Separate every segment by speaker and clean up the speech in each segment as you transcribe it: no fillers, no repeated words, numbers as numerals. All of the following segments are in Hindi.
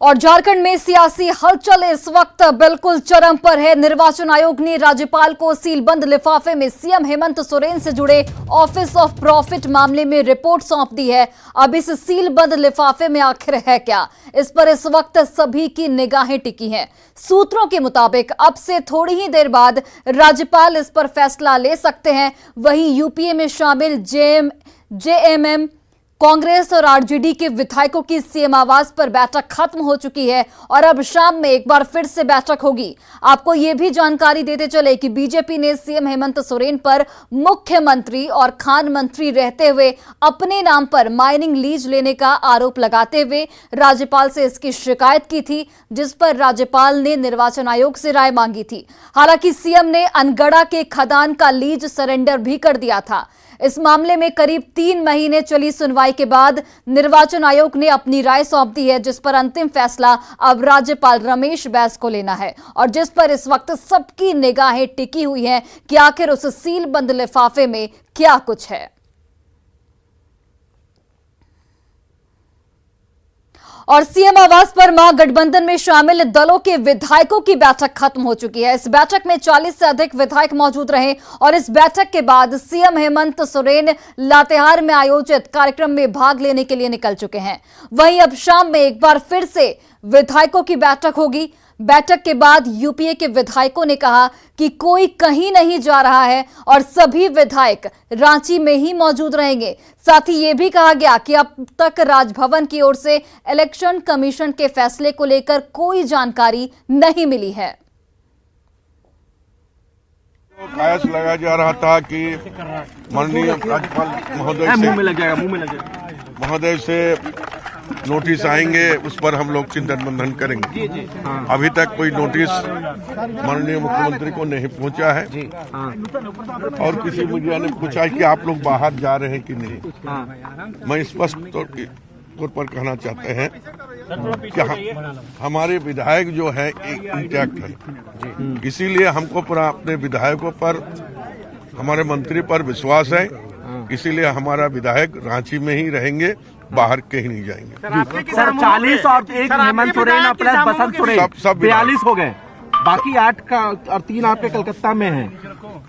Speaker 1: और झारखंड में सियासी हलचल इस वक्त बिल्कुल चरम पर है। निर्वाचन आयोग ने राज्यपाल को सीलबंद लिफाफे में सीएम हेमंत सोरेन से जुड़े ऑफिस ऑफ प्रॉफिट मामले में रिपोर्ट सौंप दी है। अब इस सीलबंद लिफाफे में आखिर है क्या, इस पर इस वक्त सभी की निगाहें टिकी हैं। सूत्रों के मुताबिक अब से थोड़ी ही देर बाद राज्यपाल इस पर फैसला ले सकते हैं। वहीं यूपीए में शामिल जेएमएम, कांग्रेस और आरजेडी के विधायकों की सीएम आवास पर बैठक खत्म हो चुकी है और अब शाम में एक बार फिर से बैठक होगी। आपको यह भी जानकारी देते चले कि बीजेपी ने सीएम हेमंत सोरेन पर मुख्यमंत्री और खान मंत्री रहते हुए अपने नाम पर माइनिंग लीज लेने का आरोप लगाते हुए राज्यपाल से इसकी शिकायत की थी, जिस पर राज्यपाल ने निर्वाचन आयोग से राय मांगी थी। हालांकि सीएम ने अनगढ़ा के खदान का लीज सरेंडर भी कर दिया था। इस मामले में करीब 3 महीने चली सुनवाई के बाद निर्वाचन आयोग ने अपनी राय सौंप दी है, जिस पर अंतिम फैसला अब राज्यपाल रमेश बैस को लेना है और जिस पर इस वक्त सबकी निगाहें टिकी हुई हैं कि आखिर उस सीलबंद लिफाफे में क्या कुछ है। और सीएम आवास पर महागठबंधन में शामिल दलों के विधायकों की बैठक खत्म हो चुकी है। इस बैठक में 40 से अधिक विधायक मौजूद रहे और इस बैठक के बाद सीएम हेमंत सोरेन लातेहार में आयोजित कार्यक्रम में भाग लेने के लिए निकल चुके हैं। वहीं अब शाम में एक बार फिर से विधायकों की बैठक होगी। बैठक के बाद यूपीए के विधायकों ने कहा कि कोई कहीं नहीं जा रहा है और सभी विधायक रांची में ही मौजूद रहेंगे। साथ ही यह भी कहा गया कि अब तक राजभवन की ओर से इलेक्शन कमीशन के फैसले को लेकर कोई जानकारी नहीं मिली है।
Speaker 2: कयास लगाया जा रहा था कि माननीय राज्यपाल महोदय से नोटिस आएंगे, उस पर हम लोग चिंतन मंथन करेंगे। अभी तक कोई नोटिस माननीय मुख्यमंत्री को नहीं पहुंचा है और किसी मीडिया ने पूछा कि आप लोग बाहर जा रहे हैं कि नहीं। मैं स्पष्ट तौर पर कहना चाहते हैं कि हमारे विधायक जो है इंटैक्ट है, इसीलिए हमको पूरा अपने विधायकों पर, हमारे मंत्री पर विश्वास है। इसीलिए हमारा विधायक रांची में ही रहेंगे, बाहर कहीं नहीं जाएंगे।
Speaker 3: सर 40 और एक हेमंत सोरेन प्लस बसंत सोरेन सब 42 हो गए, बाकी 8 का और 3 आपके कलकत्ता में हैं,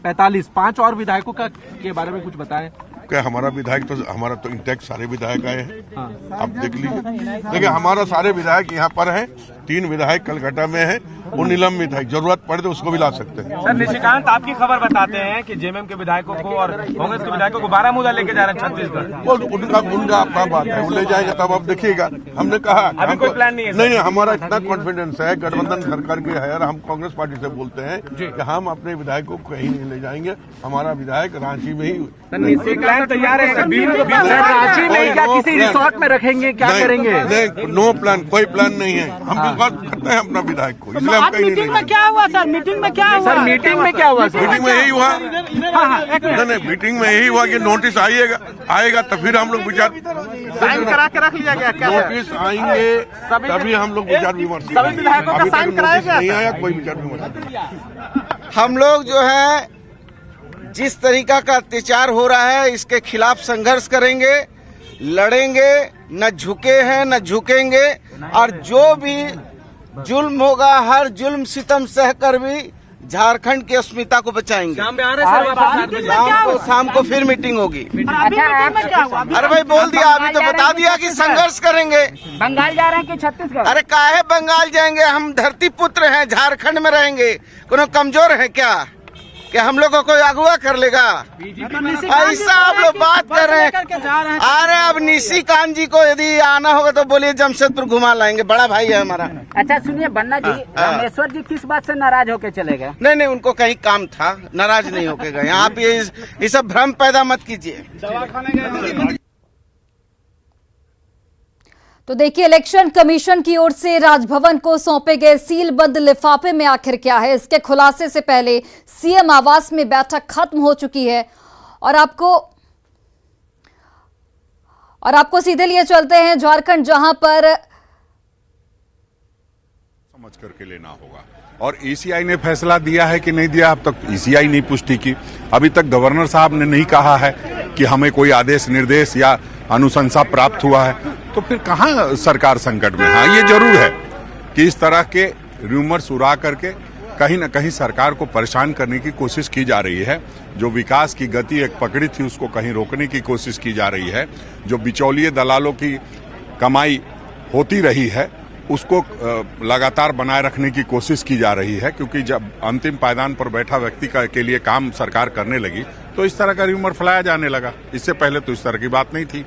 Speaker 3: 45। 5 और विधायकों का के बारे में कुछ बताएं।
Speaker 2: क्या हमारा विधायक तो, हमारा तो इंटैक्ट सारे विधायक आए हैं। आप देख लीजिए, देखिए हमारा सारे विधायक यहाँ पर हैं। 3 विधायक कलकत्ता में हैं, वो निलंबित है, जरूरत पड़े तो उसको भी ला सकते हैं।
Speaker 4: सर निशिकांत आपकी खबर बताते हैं कि जेएमएम के विधायकों को और कांग्रेस के विधायकों को बारामूला लेके जा रहे हैं छत्तीसगढ़।
Speaker 2: वो उनका अपना बात है, वो ले जाएंगे तब आप देखिएगा। हमने कहा
Speaker 4: अभी कोई प्लान नहीं है।
Speaker 2: नहीं, हमारा इतना कॉन्फिडेंस है, गठबंधन सरकार के है और हम कांग्रेस पार्टी से बोलते हैं कि हम अपने विधायकों को कहीं नहीं ले जाएंगे। हमारा विधायक रांची में ही
Speaker 4: प्लान तैयार है।
Speaker 3: रांची में क्या किसी रिसोर्ट में रखेंगे, क्या करेंगे?
Speaker 2: नहीं, नो प्लान, कोई प्लान नहीं है। हम विश्वास करते हैं अपना विधायक को, इसलिए हम कहीं
Speaker 5: मीटिंग में क्या हुआ सर? मीटिंग में क्या हुआ?
Speaker 3: सर मीटिंग में क्या हुआ?
Speaker 2: मीटिंग में यही हुआ। नहीं, मीटिंग में यही हुआ कि नोटिस आएगा तो फिर हम लोग विचार
Speaker 5: साइन करा के रख लिया गया। क्या
Speaker 2: नोटिस आएंगे तभी हम लोग विचार विमर्श
Speaker 5: सभी विधायकों का साइन कराया गया?
Speaker 2: नहीं आया, कोई विचार विमर्श।
Speaker 6: हम लोग जो है जिस तरीका का अत्याचार हो रहा है इसके खिलाफ संघर्ष करेंगे, लड़ेंगे, न झुके हैं न झुकेंगे और जो भी जुल्म होगा हर जुल्म सितम सहकर भी झारखंड की अस्मिता को बचाएंगे। शाम को फिर मीटिंग होगी। अरे भाई बोल दिया, अभी तो बता दिया कि संघर्ष करेंगे।
Speaker 5: बंगाल जा रहे हैं कि छत्तीसगढ़?
Speaker 6: अरे काहे बंगाल जाएंगे, हम धरती पुत्र हैं, झारखंड में रहेंगे। कोनो कमजोर है क्या कि हम लोग को कोई अगुवा कर लेगा? ऐसा आप लोग बात कर रहे हैं। अरे अब निशिकांत जी को यदि आना होगा तो बोलिए जमशेदपुर घुमा लाएंगे, बड़ा भाई है हमारा।
Speaker 5: अच्छा सुनिए बन्ना जी, रामेश्वर जी किस बात से नाराज होके चले गए?
Speaker 6: नहीं, उनको कहीं काम था, नाराज नहीं होके गए। आप ये सब भ्रम पैदा मत कीजिए।
Speaker 1: तो देखिए, इलेक्शन कमीशन की ओर से राजभवन को सौंपे गए सीलबंद लिफाफे में आखिर क्या है, इसके खुलासे से पहले सीएम आवास में बैठक खत्म हो चुकी है और आपको सीधे लिए चलते हैं झारखंड, जहां पर
Speaker 7: समझ करके लेना होगा। और ईसीआई ने फैसला दिया है कि नहीं दिया, अब तक ईसीआई नहीं पुष्टि की। अभी तक गवर्नर साहब ने नहीं कहा है कि हमें कोई आदेश निर्देश या अनुशंसा प्राप्त हुआ है। तो फिर कहाँ सरकार संकट में। हाँ, ये जरूर है कि इस तरह के रूमर्स उड़ा करके कहीं न कहीं सरकार को परेशान करने की कोशिश की जा रही है। जो विकास की गति एक पकड़ी थी उसको कहीं रोकने की कोशिश की जा रही है। जो बिचौलिए दलालों की कमाई होती रही है उसको लगातार बनाए रखने की कोशिश की जा रही है, क्योंकि जब अंतिम पायदान पर बैठा व्यक्ति के लिए काम सरकार करने लगी तो इस तरह का र्यूमर फैलाया जाने लगा। इससे पहले तो इस तरह की बात नहीं थी।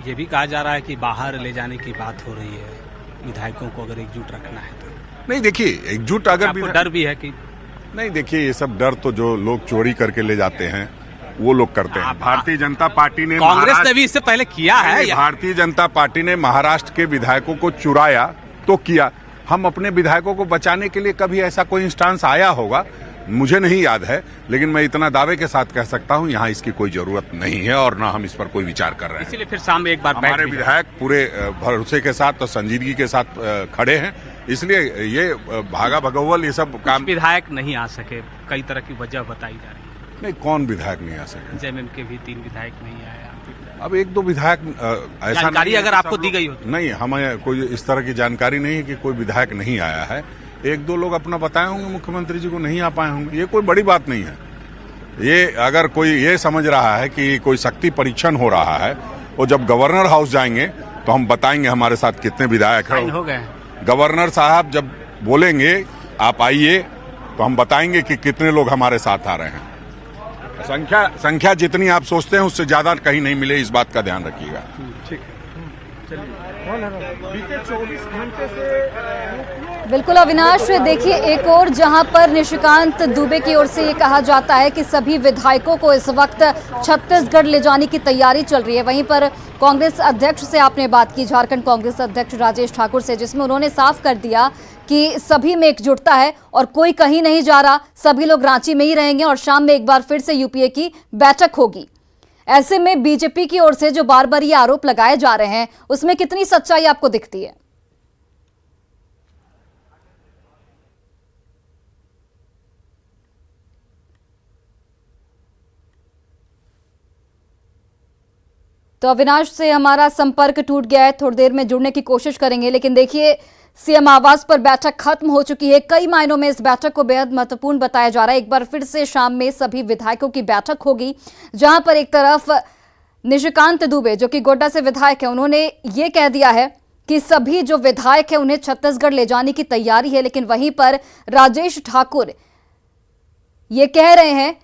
Speaker 8: ये भी कहा जा रहा है कि बाहर ले जाने की बात हो रही है, विधायकों को अगर एकजुट रखना है तो।
Speaker 7: नहीं, देखिए, एकजुट अगर
Speaker 8: आपको डर भी है कि
Speaker 7: नहीं, देखिए, ये सब डर तो जो लोग चोरी करके ले जाते हैं वो लोग करते हैं। भारतीय जनता पार्टी ने,
Speaker 8: कांग्रेस ने भी इससे पहले किया है।
Speaker 7: भारतीय जनता पार्टी ने महाराष्ट्र के विधायकों को चुराया तो किया। हम अपने विधायकों को बचाने के लिए कभी ऐसा कोई इंस्टांस आया होगा मुझे नहीं याद है, लेकिन मैं इतना दावे के साथ कह सकता हूं यहाँ इसकी कोई जरूरत नहीं है और ना हम इस पर कोई विचार कर रहे हैं।
Speaker 8: इसलिए फिर शाम में एक बार
Speaker 7: हमारे विधायक पूरे भरोसे के साथ और संजीदगी के साथ खड़े हैं, इसलिए ये भागा भगोवल ये सब काम।
Speaker 8: विधायक नहीं आ सके, कई तरह की वजह बताई जा रही है।
Speaker 7: नहीं, कौन विधायक नहीं आ सके?
Speaker 8: जेएमएम के भी 3 विधायक नहीं आया।
Speaker 7: अब 1-2 विधायक ऐसा
Speaker 8: जानकारी अगर आपको दी गई हो
Speaker 7: नहीं, हमें कोई इस तरह की जानकारी नहीं है कि कोई विधायक नहीं आया है। 1-2 लोग अपना बताए होंगे मुख्यमंत्री जी को, नहीं आ पाए होंगे। ये कोई बड़ी बात नहीं है। ये अगर कोई ये समझ रहा है कि कोई शक्ति परीक्षण हो रहा है, वो जब गवर्नर हाउस जाएंगे तो हम बताएंगे हमारे साथ कितने विधायक हैं।
Speaker 8: हो गए
Speaker 7: गवर्नर साहब जब बोलेंगे आप आइए तो हम बताएंगे कि कितने लोग हमारे साथ आ रहे हैं। संख्या जितनी आप सोचते हैं उससे ज्यादा कहीं नहीं मिले, इस बात का ध्यान रखिएगा।
Speaker 3: ठीक है, बीते 24 घंटे से
Speaker 1: बिल्कुल अविनाश, देखिए एक और जहां पर निशिकांत दुबे की ओर से ये कहा जाता है कि सभी विधायकों को इस वक्त छत्तीसगढ़ ले जाने की तैयारी चल रही है, वहीं पर कांग्रेस अध्यक्ष से आपने बात की, झारखंड कांग्रेस अध्यक्ष राजेश ठाकुर से, जिसमें उन्होंने साफ कर दिया कि सभी में एकजुटता है और कोई कहीं नहीं जा रहा, सभी लोग रांची में ही रहेंगे और शाम में एक बार फिर से यूपीए की बैठक होगी। ऐसे में बीजेपी की ओर से जो बार बार ये आरोप लगाए जा रहे हैं उसमें कितनी सच्चाई आपको दिखती है? तो अविनाश से हमारा संपर्क टूट गया है, थोड़ी देर में जुड़ने की कोशिश करेंगे, लेकिन देखिए सीएम आवास पर बैठक खत्म हो चुकी है। कई मायनों में इस बैठक को बेहद महत्वपूर्ण बताया जा रहा है। एक बार फिर से शाम में सभी विधायकों की बैठक होगी, जहां पर एक तरफ निशिकांत दुबे जो कि गोड्डा से विधायक है, उन्होंने ये कह दिया है कि सभी जो विधायक है उन्हें छत्तीसगढ़ ले जाने की तैयारी है, लेकिन वहीं पर राजेश ठाकुर ये कह रहे हैं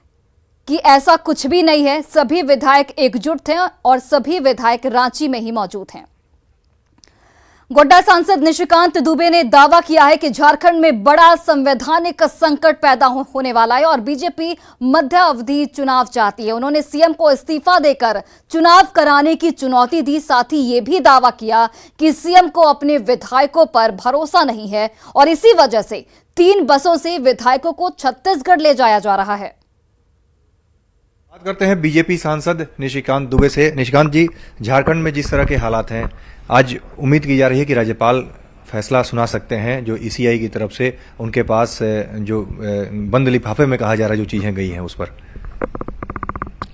Speaker 1: कि ऐसा कुछ भी नहीं है, सभी विधायक एकजुट थे और सभी विधायक रांची में ही मौजूद हैं। गोड्डा सांसद निशिकांत दुबे ने दावा किया है कि झारखंड में बड़ा संवैधानिक संकट पैदा होने वाला है और बीजेपी मध्य अवधि चुनाव चाहती है। उन्होंने सीएम को इस्तीफा देकर चुनाव कराने की चुनौती दी, साथ ही ये भी दावा किया कि सीएम को अपने विधायकों पर भरोसा नहीं है और इसी वजह से 3 बसों से विधायकों को छत्तीसगढ़ ले जाया जा रहा है।
Speaker 9: बात करते हैं बीजेपी सांसद निशिकांत दुबे से। निशिकांत जी, झारखंड में जिस तरह के हालात हैं, आज उम्मीद की जा रही है कि राज्यपाल फैसला सुना सकते हैं जो ईसीआई की तरफ से उनके पास जो बंद लिफाफे में कहा जा रहा है जो चीजें गई हैं उस पर।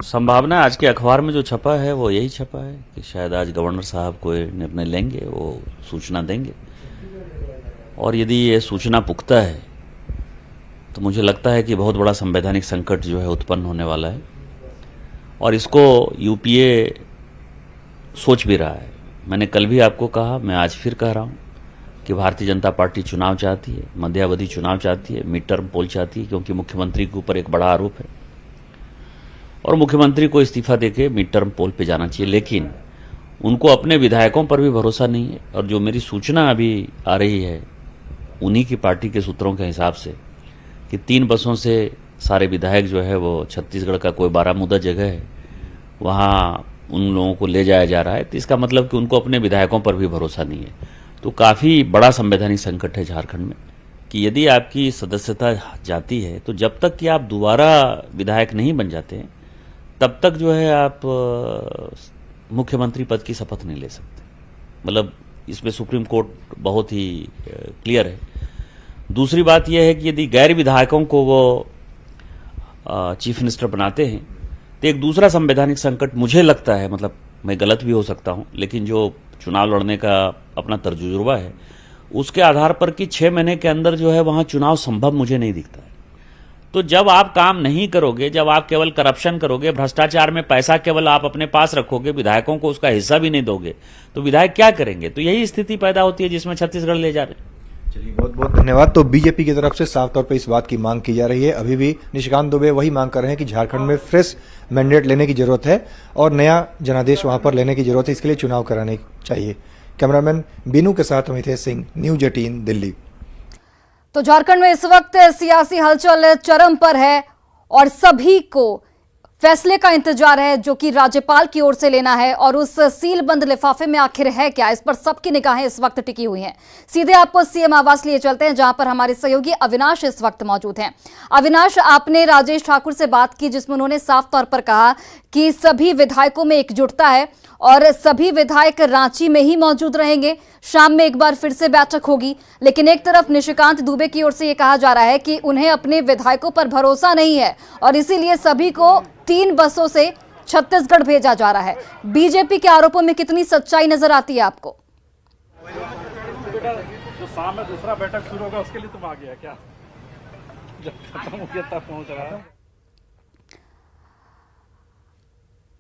Speaker 10: संभावना आज के अखबार में जो छपा है वो यही छपा है कि शायद आज गवर्नर साहब कोई निर्णय लेंगे, वो सूचना देंगे और यदि ये सूचना पुख्ता है तो मुझे लगता है कि बहुत बड़ा संवैधानिक संकट जो है उत्पन्न होने वाला है और इसको यूपीए सोच भी रहा है। मैंने कल भी आपको कहा, मैं आज फिर कह रहा हूं कि भारतीय जनता पार्टी चुनाव चाहती है, मध्यावधि चुनाव चाहती है, मिड टर्म पोल चाहती है, क्योंकि मुख्यमंत्री के ऊपर एक बड़ा आरोप है और मुख्यमंत्री को इस्तीफा देके मिड टर्म पोल पे जाना चाहिए। लेकिन उनको अपने विधायकों पर भी भरोसा नहीं है और जो मेरी सूचना अभी आ रही है उन्हीं की पार्टी के सूत्रों के हिसाब से कि 3 बसों से सारे विधायक जो है वो छत्तीसगढ़ का कोई बारामूदा जगह है वहाँ उन लोगों को ले जाया जा रहा है, तो इसका मतलब कि उनको अपने विधायकों पर भी भरोसा नहीं है। तो काफ़ी बड़ा संवैधानिक संकट है झारखंड में कि यदि आपकी सदस्यता जाती है तो जब तक कि आप दोबारा विधायक नहीं बन जाते हैं तब तक जो है आप मुख्यमंत्री पद की शपथ नहीं ले सकते। मतलब इसमें सुप्रीम कोर्ट बहुत ही क्लियर है। दूसरी बात यह है कि यदि गैर विधायकों को वो चीफ मिनिस्टर बनाते हैं तो एक दूसरा संवैधानिक संकट मुझे लगता है, मतलब मैं गलत भी हो सकता हूं, लेकिन जो चुनाव लड़ने का अपना तजुर्बा है, उसके आधार पर कि 6 महीने के अंदर जो है वहां चुनाव संभव मुझे नहीं दिखता है। तो जब आप काम नहीं करोगे, जब आप केवल करप्शन करोगे, भ्रष्टाचार में पैसा केवल आप अपने पास रखोगे, विधायकों को उसका हिस्सा भी नहीं दोगे, तो विधायक क्या करेंगे? तो यही स्थिति पैदा होती है जिसमें छत्तीसगढ़ ले जा रहे हैं।
Speaker 9: चलिए, बहुत बहुत धन्यवाद। तो बीजेपी की तरफ से साफ तौर पर इस बात की मांग की जा रही है। अभी भी निशिकांत दुबे वही मांग कर रहे हैं कि झारखंड में फ्रेश मैंडेट लेने की जरूरत है और नया जनादेश वहां पर लेने की जरूरत है। इसके लिए चुनाव कराने चाहिए। कैमरामैन बीनू के साथ अमित सिंह, न्यूज 18 दिल्ली।
Speaker 1: तो झारखंड में इस वक्त सियासी हलचल चरम पर है और सभी को फैसले का इंतजार है जो कि राज्यपाल की ओर से लेना है। और उस सील बंद लिफाफे में आखिर है क्या, इस पर सबकी निगाहें इस वक्त टिकी हुई हैं। सीधे आपको सीएम आवास लिए चलते हैं जहां पर हमारे सहयोगी अविनाश इस वक्त मौजूद हैं। अविनाश, आपने राजेश ठाकुर से बात की जिसमें उन्होंने साफ तौर पर कहा कि सभी विधायकों में एकजुटता है और सभी विधायक रांची में ही मौजूद रहेंगे। शाम में एक बार फिर से बैठक होगी, लेकिन एक तरफ निशिकांत दुबे की ओर से यह कहा जा रहा है कि उन्हें अपने विधायकों पर भरोसा नहीं है और इसीलिए सभी को 3 बसों से छत्तीसगढ़ भेजा जा रहा है। बीजेपी के आरोपों में कितनी सच्चाई नजर आती है आपको?
Speaker 3: जो शाम में दूसरा बैठक शुरू होगा उसके लिए तुम आ गया क्या? जब खत्म हो गया तब पहुंच रहा है।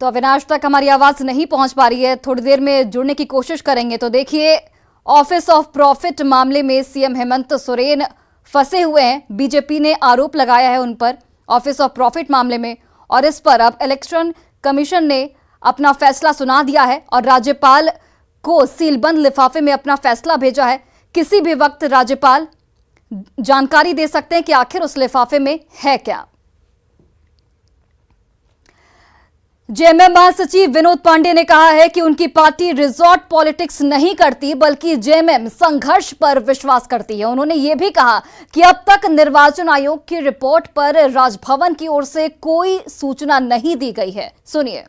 Speaker 1: तो अविनाश तक हमारी आवाज नहीं पहुंच पा रही है, थोड़ी देर में जुड़ने की कोशिश करेंगे। तो देखिए, ऑफिस ऑफ प्रॉफिट मामले में सीएम हेमंत सोरेन फंसे हुए हैं। बीजेपी ने आरोप लगाया है उन पर ऑफिस ऑफ प्रॉफिट मामले में और इस पर अब इलेक्शन कमीशन ने अपना फैसला सुना दिया है और राज्यपाल को सीलबंद लिफाफे में अपना फैसला भेजा है। किसी भी वक्त राज्यपाल जानकारी दे सकते हैं कि आखिर उस लिफाफे में है क्या। जेएमएम महासचिव विनोद पांडे ने कहा है कि उनकी पार्टी रिजॉर्ट पॉलिटिक्स नहीं करती बल्कि जेएमएम संघर्ष पर विश्वास करती है। उन्होंने ये भी कहा कि अब तक निर्वाचन आयोग की रिपोर्ट पर राजभवन की ओर से कोई सूचना नहीं दी गई है। सुनिए।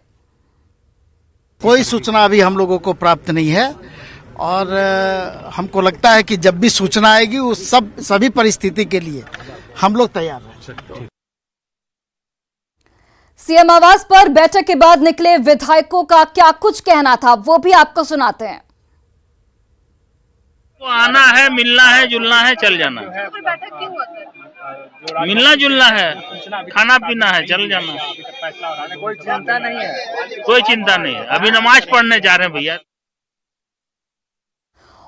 Speaker 11: कोई सूचना अभी हम लोगों को प्राप्त नहीं है और हमको लगता है कि जब भी सूचना आएगी उस सभी परिस्थिति के लिए हम लोग तैयार हैं।
Speaker 1: सीएम आवास पर बैठक के बाद निकले विधायकों का क्या कुछ कहना था वो भी आपको सुनाते हैं।
Speaker 12: तो आना है, मिलना है, जुलना है, चल जाना। मिलना जुलना है, खाना पीना है, चल जाना।
Speaker 5: कोई चिंता नहीं है।
Speaker 12: कोई चिंता नहीं है। अभी नमाज पढ़ने जा रहे हैं भैया।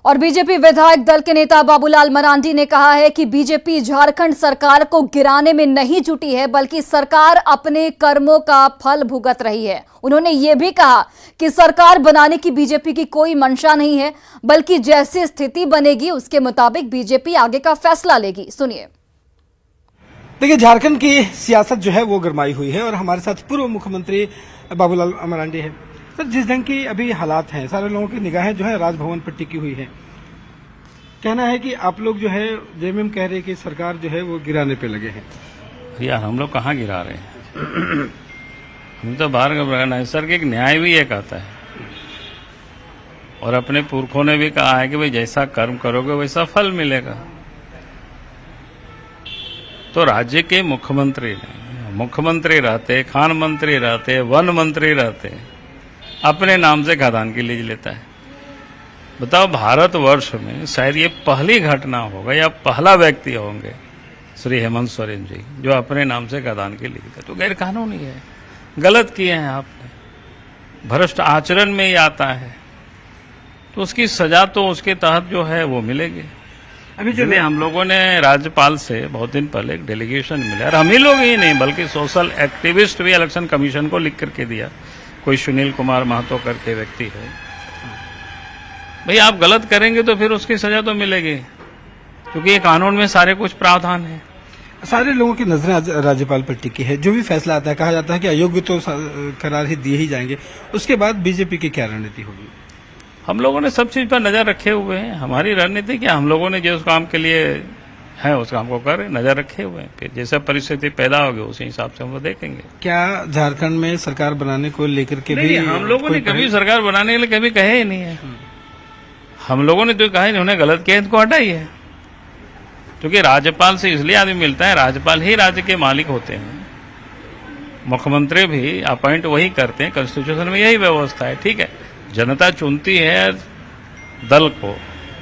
Speaker 1: और बीजेपी विधायक दल के नेता बाबूलाल मरांडी ने कहा है कि बीजेपी झारखंड सरकार को गिराने में नहीं जुटी है बल्कि सरकार अपने कर्मों का फल भुगत रही है। उन्होंने ये भी कहा कि सरकार बनाने की बीजेपी की कोई मंशा नहीं है बल्कि जैसी स्थिति बनेगी उसके मुताबिक बीजेपी आगे का फैसला लेगी। सुनिए।
Speaker 3: देखिए, झारखंड की सियासत जो है वो गरमाई हुई है और हमारे साथ पूर्व मुख्यमंत्री बाबूलाल मरांडी है। सर, जिस ढंग की अभी हालात हैं, सारे लोगों की निगाहें जो है राजभवन पर टिकी हुई है। कहना है कि आप लोग जो है जेएमएम कह रहे हैं कि सरकार जो है वो गिराने पे लगे हैं।
Speaker 12: यार हम लोग कहाँ गिरा रहे हैं? हम तो बाहर का नैसर्गिक न्याय भी ये कहता है और अपने पुरखों ने भी कहा है कि भाई जैसा कर्म करोगे वैसा फल मिलेगा। तो राज्य के मुख्यमंत्री रहते, खान मंत्री रहते, वन मंत्री रहते, अपने नाम से खदान की लीज लेता है। बताओ, भारतवर्ष में शायद ये पहली घटना होगा या पहला व्यक्ति होंगे श्री हेमंत सोरेन जी जो अपने नाम से खदान की लीज लेते। तो गैर कानूनी है, गलत किए हैं आपने, भ्रष्ट आचरण में ही आता है, तो उसकी सजा तो उसके तहत जो है वो मिलेगी। अभी जो हम लोगों ने राज्यपाल से बहुत दिन पहले एक डेलीगेशन मिला और हम ही लोग ही नहीं बल्कि सोशल एक्टिविस्ट भी इलेक्शन कमीशन को लिख करके दिया। कोई सुनील कुमार महतो करके व्यक्ति है, भाई आप गलत करेंगे तो फिर उसकी सजा तो मिलेगी क्योंकि ये कानून में सारे कुछ प्रावधान है।
Speaker 3: सारे लोगों की नजरें राज्यपाल पर टिकी है। जो भी फैसला आता है कहा जाता है कि अयोग्य तो करार ही दिए ही जाएंगे, उसके बाद बीजेपी की क्या रणनीति होगी?
Speaker 12: हम लोगों ने सब चीज पर नजर रखे हुए हैं। हमारी रणनीति क्या, हम लोगों ने जिस काम के लिए है उस काम को कर नजर रखे हुए हैं। फिर जैसा परिस्थिति पैदा होगी उसी हिसाब से हम वो देखेंगे।
Speaker 3: क्या झारखंड में सरकार बनाने को लेकर के भी
Speaker 12: हम लोगों ने कभी सरकार बनाने के लिए कभी कहे ही नहीं है। हम लोगों ने तो कहा उन्होंने गलत किया इनको हटाइए, क्योंकि राज्यपाल से इसलिए आदमी मिलता है, राज्यपाल ही राज्य के मालिक होते हैं, मुख्यमंत्री भी अपॉइंट वही करते हैं, कॉन्स्टिट्यूशन में यही व्यवस्था है। ठीक है, जनता चुनती है, दल को,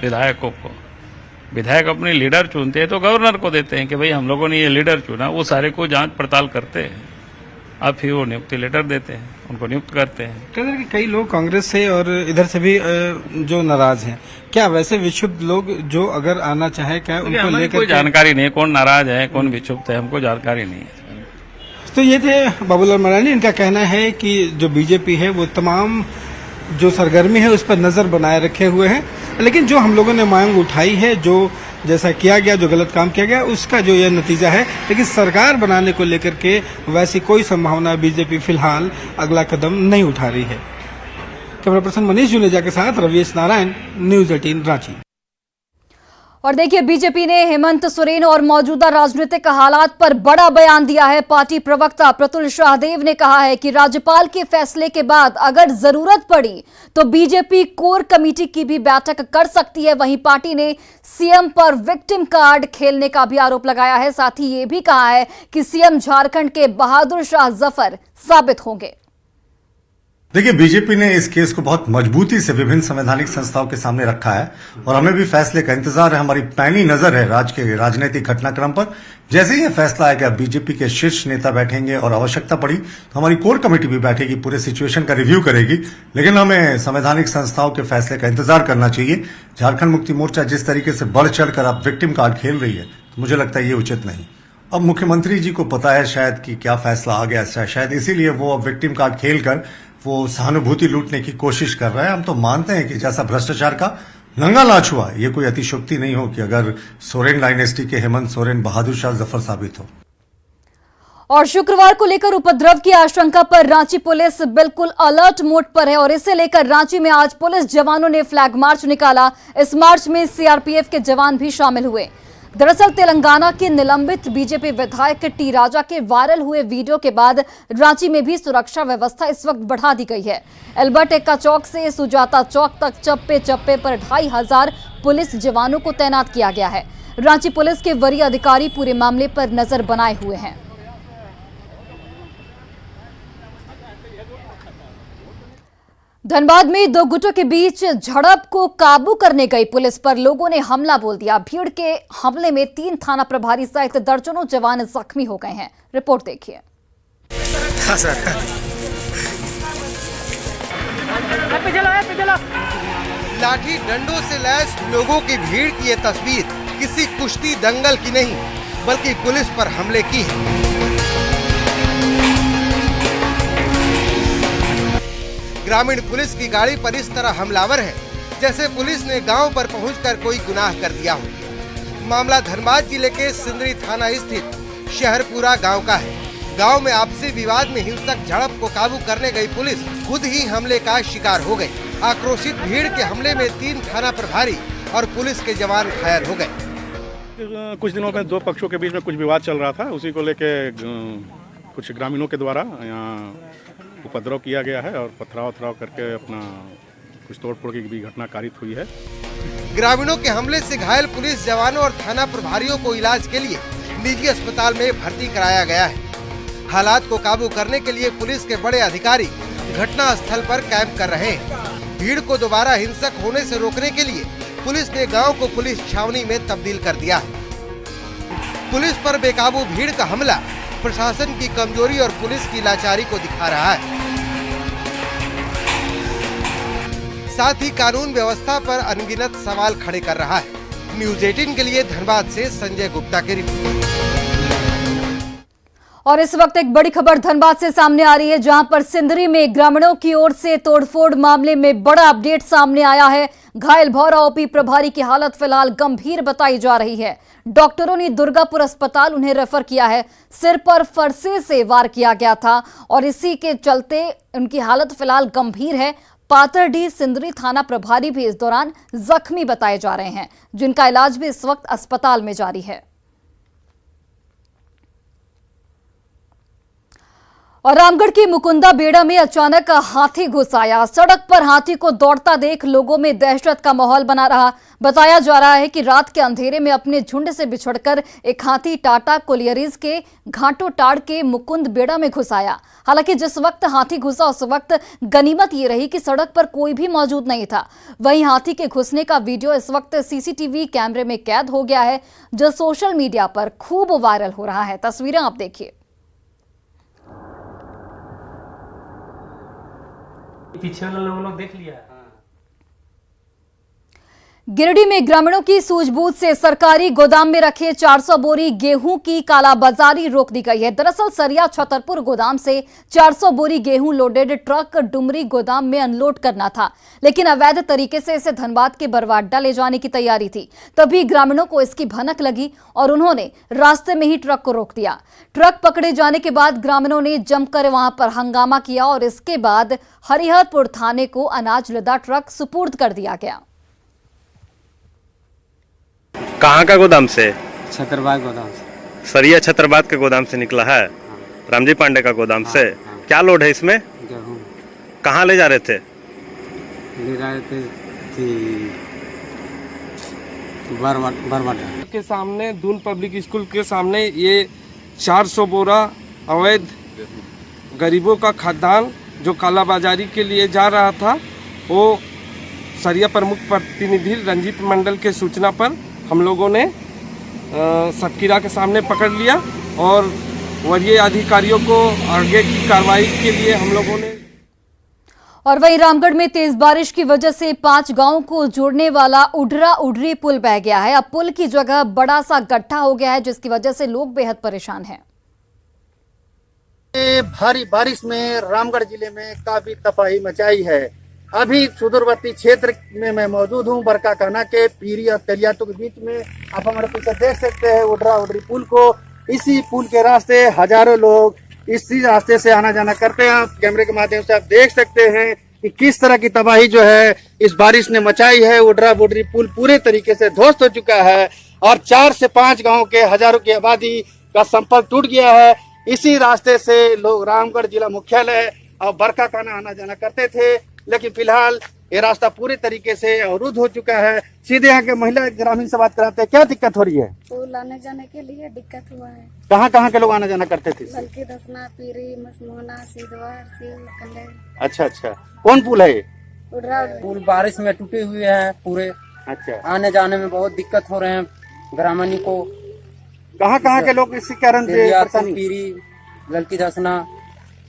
Speaker 12: विधायकों को। विधायक अपने लीडर चुनते हैं तो गवर्नर को देते हैं कि भाई हम लोगों ने ये लीडर चुना, वो सारे को जांच पड़ताल करते हैं, अब फिर वो नियुक्ति लेटर देते हैं, उनको नियुक्त करते हैं।
Speaker 3: कहते कि कई लोग कांग्रेस से और इधर से भी जो नाराज हैं, क्या वैसे विक्षुब्ध लोग जो अगर आना चाहे क्या उनको लेकर
Speaker 12: कोई जानकारी नहीं है, कौन नाराज है कौन विक्षुब्ध है, हमको जानकारी नहीं है।
Speaker 3: तो ये थे बाबूलाल मरांडी। इनका कहना है कि जो बीजेपी है वो तमाम जो सरगर्मी है उस पर नजर बनाए रखे हुए है, लेकिन जो हम लोगों ने मांग उठाई है, जो जैसा किया गया, जो गलत काम किया गया, उसका जो यह नतीजा है, लेकिन सरकार बनाने को लेकर के वैसी कोई संभावना बीजेपी फिलहाल अगला कदम नहीं उठा रही है। कैमरा पर्सन मनीष जुनेजा के साथ रविश नारायण, न्यूज 18 रांची।
Speaker 1: और देखिए, बीजेपी ने हेमंत सोरेन और मौजूदा राजनीतिक हालात पर बड़ा बयान दिया है। पार्टी प्रवक्ता प्रतुल शाहदेव ने कहा है कि राज्यपाल के फैसले के बाद अगर जरूरत पड़ी तो बीजेपी कोर कमेटी की भी बैठक कर सकती है। वहीं पार्टी ने सीएम पर विक्टिम कार्ड खेलने का भी आरोप लगाया है। साथ ही ये भी कहा है कि सीएम झारखंड के बहादुर शाह जफर साबित होंगे।
Speaker 13: देखिए, बीजेपी ने इस केस को बहुत मजबूती से विभिन्न संवैधानिक संस्थाओं के सामने रखा है और हमें भी फैसले का इंतजार है। हमारी पैनी नजर है राज्य के राजनीतिक घटनाक्रम पर। जैसे ही यह फैसला आएगा, बीजेपी के शीर्ष नेता बैठेंगे और आवश्यकता पड़ी तो हमारी कोर कमेटी भी बैठेगी, पूरे सिचुएशन का रिव्यू करेगी। लेकिन हमें संवैधानिक संस्थाओं के फैसले का इंतजार करना चाहिए। झारखंड मुक्ति मोर्चा जिस तरीके से बढ़ चढ़कर अब विक्टिम कार्ड खेल रही है, तो मुझे लगता है ये उचित नहीं। अब मुख्यमंत्री जी को पता है शायद कि क्या फैसला आ गया, शायद इसीलिए वो अब विक्टिम कार्ड खेलकर वो सहानुभूति लूटने की कोशिश कर रहे हैं। हम तो मानते हैं कि जैसा भ्रष्टाचार का नंगा नाच हुआ, ये कोई अतिशयोक्ति नहीं हो कि अगर सोरेन डायनेस्टी के हेमंत सोरेन बहादुर शाह जफर साबित हो।
Speaker 1: और शुक्रवार को लेकर उपद्रव की आशंका पर रांची पुलिस बिल्कुल अलर्ट मोड पर है और इसे लेकर रांची में आज पुलिस जवानों ने फ्लैग मार्च निकाला। इस मार्च में सीआरपीएफ के जवान भी शामिल हुए। दरअसल तेलंगाना के निलंबित बीजेपी विधायक टी राजा के वायरल हुए वीडियो के बाद रांची में भी सुरक्षा व्यवस्था इस वक्त बढ़ा दी गई है। एल्बर्ट एक्का चौक से सुजाता चौक तक चप्पे चप्पे पर 2500 पुलिस जवानों को तैनात किया गया है। रांची पुलिस के वरीय अधिकारी पूरे मामले पर नजर बनाए हुए हैं। धनबाद में दो गुटों के बीच झड़प को काबू करने गई पुलिस पर लोगों ने हमला बोल दिया। भीड़ के हमले में 3 थाना प्रभारी सहित दर्जनों जवान जख्मी हो गए हैं। रिपोर्ट देखिए।
Speaker 14: लाठी डंडों से लैस लोगों की भीड़ की ये तस्वीर किसी कुश्ती दंगल की नहीं, बल्कि पुलिस पर हमले की है। ग्रामीण पुलिस की गाड़ी पर इस तरह हमलावर है जैसे पुलिस ने गांव पर पहुंचकर कोई गुनाह कर दिया हो। मामला धनबाद जिले के सिंदरी थाना स्थित शहरपुरा गांव का है। गांव में आपसी विवाद में हिंसक झड़प को काबू करने गई पुलिस खुद ही हमले का शिकार हो गई। आक्रोशित भीड़ के हमले में 3 थाना प्रभारी और पुलिस के जवान घायल हो गए।
Speaker 15: कुछ दिनों में 2 पक्षों के बीच में कुछ विवाद चल रहा था, उसी को लेके कुछ ग्रामीणों के द्वारा यहाँ उपद्रव किया गया है और पथराव करके अपना कुछ तोड़फोड़ की भी घटना कारित हुई है।
Speaker 14: ग्रामीणों के हमले से घायल पुलिस जवानों और थाना प्रभारियों को इलाज के लिए निजी अस्पताल में भर्ती कराया गया है। हालात को काबू करने के लिए पुलिस के बड़े अधिकारी घटना स्थल पर कैंप कर रहे हैं। भीड़ को दोबारा हिंसक होने से रोकने के लिए पुलिस ने गांव को पुलिस छावनी में तब्दील कर दिया है। पुलिस पर बेकाबू भीड़ का हमला प्रशासन की कमजोरी और पुलिस की लाचारी को दिखा रहा है। साथ ही कानून व्यवस्था पर अनगिनत सवाल खड़े कर रहा है। न्यूज 18 के लिए धनबाद से संजय गुप्ता की रिपोर्ट।
Speaker 1: और इस वक्त एक बड़ी खबर धनबाद से सामने आ रही है, जहां पर सिंदरी में ग्रामीणों की ओर से तोड़फोड़ मामले में बड़ा अपडेट सामने आया है। घायल भौरा ओपी प्रभारी की हालत फिलहाल गंभीर बताई जा रही है। डॉक्टरों ने दुर्गापुर अस्पताल उन्हें रेफर किया है। सिर पर फरसे से वार किया गया था और इसी के चलते उनकी हालत फिलहाल गंभीर है। पाथरडीह सिंदरी थाना प्रभारी भी इस दौरान जख्मी बताए जा रहे हैं, जिनका इलाज भी इस वक्त अस्पताल में जारी है। और रामगढ़ की मुकुंदा बेड़ा में अचानक हाथी घुस आया। सड़क पर हाथी को दौड़ता देख लोगों में दहशत का माहौल बना रहा। बताया जा रहा है कि रात के अंधेरे में अपने झुंड से बिछड़कर एक हाथी टाटा कोलियरीज के घाटो टाड़ के मुकुंद बेड़ा में घुस आया। हालांकि जिस वक्त हाथी घुसा उस वक्त गनीमत ये रही कि सड़क पर कोई भी मौजूद नहीं था। वहीं हाथी के घुसने का वीडियो इस वक्त सीसीटीवी कैमरे में कैद हो गया है, जो सोशल मीडिया पर खूब वायरल हो रहा है। तस्वीरें आप देखिए।
Speaker 4: पीछे वाले लोग देख लिया।
Speaker 1: गिरिडीह में ग्रामीणों की सूझबूझ से सरकारी गोदाम में रखे 400 बोरी गेहूं की कालाबाजारी रोक दी गई है। दरअसल सरिया छतरपुर गोदाम से 400 बोरी गेहूं लोडेड ट्रक डुमरी गोदाम में अनलोड करना था, लेकिन अवैध तरीके से इसे धनबाद के बरवाडा ले जाने की तैयारी थी। तभी ग्रामीणों को इसकी भनक लगी और उन्होंने रास्ते में ही ट्रक को रोक दिया। ट्रक पकड़े जाने के बाद ग्रामीणों ने जमकर वहां पर हंगामा किया और इसके बाद हरिहरपुर थाने को अनाज लदा ट्रक सुपुर्द कर दिया गया।
Speaker 16: कहाँ का गोदाम से?
Speaker 8: छतरबाद गोदाम से।
Speaker 16: सरिया छतरबाद के गोदाम से निकला है। रामजी पांडे का गोदाम से। क्या लोड है इसमें?
Speaker 8: गेहूं।
Speaker 16: कहाँ ले जा रहे थे?
Speaker 8: ले जा रहे थे बरवाडा
Speaker 17: के सामने, दून पब्लिक स्कूल के सामने ये 400 बोरा अवैध गरीबों का खाद्यान्न जो कालाबाजारी के लिए जा रहा था, वो सरिया प्रमुख प्रतिनिधि रंजीत मंडल के सूचना पर हम लोगों ने सतकीरा के सामने पकड़ लिया और वरीय अधिकारियों को आगे की कार्रवाई के लिए हम लोगों ने।
Speaker 1: और वहीं रामगढ़ में तेज बारिश की वजह से 5 गांवों को जोड़ने वाला उडरा उडरी पुल बह गया है। अब पुल की जगह बड़ा सा गड्ढा हो गया है, जिसकी वजह से लोग बेहद परेशान हैं।
Speaker 11: भारी बारिश में रामगढ़ जिले में काफी तबाही मचाई है। अभी सुदूरवर्ती क्षेत्र में मैं मौजूद हूँ, बरका काना के पीरी और तेलियातू के बीच में। आप हमारे पीछे देख सकते हैं उडरा उडरी पुल को। इसी पुल के रास्ते हजारों लोग इसी रास्ते से आना जाना करते हैं। आप कैमरे के माध्यम से आप देख सकते हैं कि किस तरह की तबाही जो है इस बारिश ने मचाई है। उडरा उडरी पुल पूरे तरीके से ध्वस्त हो चुका है और 4 से 5 गाँव के हजारों की आबादी का संपर्क टूट गया है। इसी रास्ते से लोग रामगढ़ जिला मुख्यालय और बरका काना आना जाना करते थे, लेकिन फिलहाल ये रास्ता पूरी तरीके से अवरुद्ध हो चुका है। सीधे यहाँ के महिला ग्रामीण से बात कराते हैं, क्या दिक्कत हो रही है?
Speaker 18: पुल आने जाने के लिए दिक्कत हुआ है।
Speaker 11: कहाँ के लोग आना जाना करते थे?
Speaker 18: बल्कि दसना, पीरी, मसमोहना, सीधवार, सील, कंडेर।
Speaker 11: अच्छा, कौन पुल है?
Speaker 19: पुल बारिश में टूटे हुए हैं पूरे।
Speaker 11: अच्छा,
Speaker 19: आने जाने में बहुत दिक्कत हो रहे हैं ग्रामीण को।
Speaker 11: कहाँ के लोग इसी कारण से?
Speaker 19: पीरी, ललकी दसना,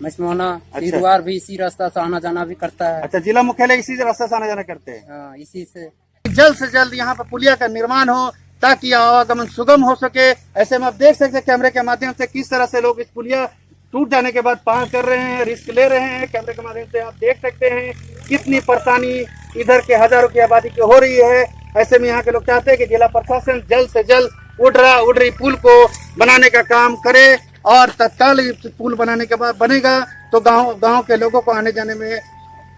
Speaker 19: मसमोहना, सीधवार भी इसी रास्ता से आना जाना भी करता है।
Speaker 11: अच्छा, जिला मुख्यालय इसी रास्ते से आना जाना करते हैं।
Speaker 19: हाँ, इसी से
Speaker 11: जल्द से जल्द यहाँ पर पुलिया का निर्माण हो ताकि आवागमन सुगम हो सके। ऐसे में आप देख सकते हैं कैमरे के माध्यम से किस तरह से लोग इस पुलिया टूट जाने के बाद पार कर रहे हैं, रिस्क ले रहे हैं। कैमरे के माध्यम से आप देख सकते हैं कितनी परेशानी इधर के हजारों की आबादी की हो रही है। ऐसे में यहाँ के लोग चाहते हैं कि जिला प्रशासन जल्द से जल्द उडरा उडरी पुल को बनाने का काम करे और तत्काल पुल बनाने के बाद बनेगा तो गांव के लोगों को आने जाने में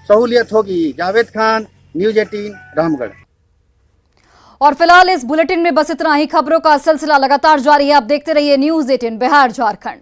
Speaker 11: सहूलियत होगी। जावेद खान, न्यूज़ 18 रामगढ़।
Speaker 1: और फिलहाल इस बुलेटिन में बस इतना ही। खबरों का सिलसिला लगातार जारी है। आप देखते रहिए न्यूज़ 18 बिहार झारखंड।